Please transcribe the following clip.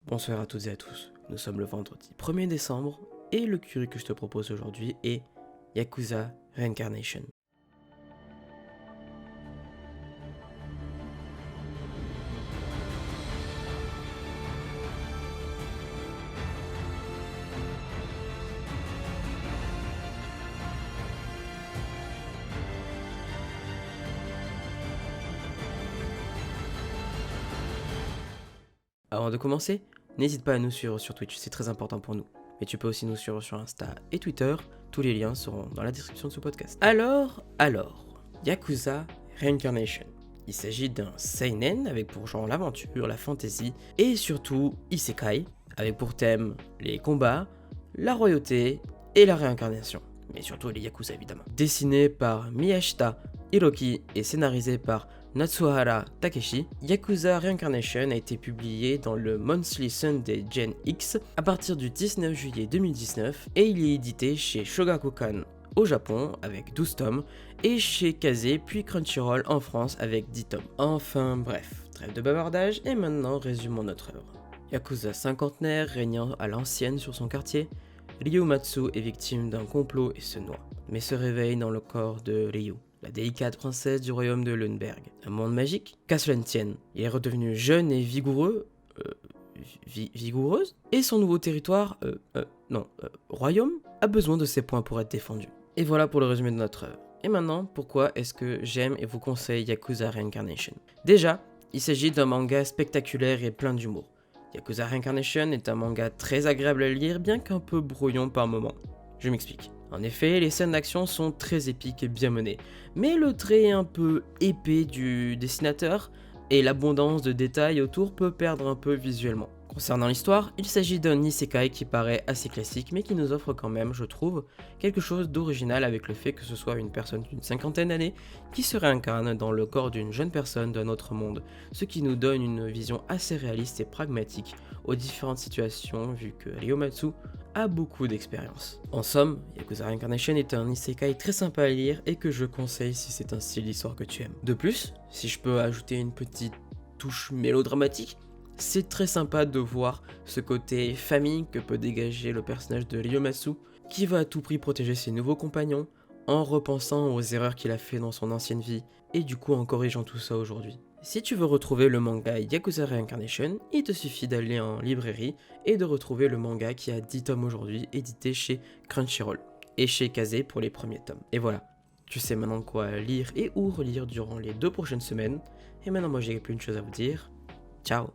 Bonsoir à toutes et à tous, nous sommes le vendredi 1er décembre et le curry que je te propose aujourd'hui est Yakuza Reincarnation. Avant de commencer, n'hésite pas à nous suivre sur Twitch, c'est très important pour nous. Mais tu peux aussi nous suivre sur Insta et Twitter, tous les liens seront dans la description de ce podcast. Alors, Yakuza Reincarnation. Il s'agit d'un seinen avec pour genre l'aventure, la fantasy et surtout isekai, avec pour thème les combats, la royauté et la réincarnation. Mais surtout les Yakuza évidemment. Dessiné par Miyashita Hiroki et scénarisé par Natsuhara Takeshi, Yakuza Reincarnation a été publié dans le Monthly Sunday Gen X à partir du 19 juillet 2019 et il est édité chez Shogakukan au Japon avec 12 tomes et chez Kazé puis Crunchyroll en France avec 10 tomes. Enfin bref, trêve de bavardage et maintenant résumons notre œuvre. Yakuza cinquantenaire régnant à l'ancienne sur son quartier, Ryumatsu est victime d'un complot et se noie, mais se réveille dans le corps de Ryu, la délicate princesse du royaume de Lundberg. Un monde magique, qu'à cela ne tienne, il est redevenu jeune et vigoureuse, et son nouveau territoire, royaume, a besoin de ses points pour être défendu. Et voilà pour le résumé de notre œuvre. Et maintenant, pourquoi est-ce que j'aime et vous conseille Yakuza Reincarnation? Déjà, il s'agit d'un manga spectaculaire et plein d'humour. Yakuza Reincarnation est un manga très agréable à lire, bien qu'un peu brouillon par moments. Je m'explique. En effet, les scènes d'action sont très épiques et bien menées, mais le trait un peu épais du dessinateur et l'abondance de détails autour peut perdre un peu visuellement. Concernant l'histoire, il s'agit d'un isekai qui paraît assez classique mais qui nous offre quand même, je trouve, quelque chose d'original avec le fait que ce soit une personne d'une cinquantaine d'années qui se réincarne dans le corps d'une jeune personne d'un autre monde, ce qui nous donne une vision assez réaliste et pragmatique aux différentes situations vu que Ryumatsu a beaucoup d'expérience. En somme, Yakuza Reincarnation est un isekai très sympa à lire et que je conseille si c'est un style d'histoire que tu aimes. De plus, si je peux ajouter une petite touche mélodramatique, c'est très sympa de voir ce côté famille que peut dégager le personnage de Ryumatsu qui va à tout prix protéger ses nouveaux compagnons en repensant aux erreurs qu'il a fait dans son ancienne vie et du coup en corrigeant tout ça aujourd'hui. Si tu veux retrouver le manga Yakuza Reincarnation, il te suffit d'aller en librairie et de retrouver le manga qui a 10 tomes aujourd'hui édité chez Crunchyroll et chez Kazé pour les premiers tomes. Et voilà, tu sais maintenant quoi lire et où relire durant les 2 prochaines semaines. Et maintenant moi j'ai plus une chose à vous dire. Ciao.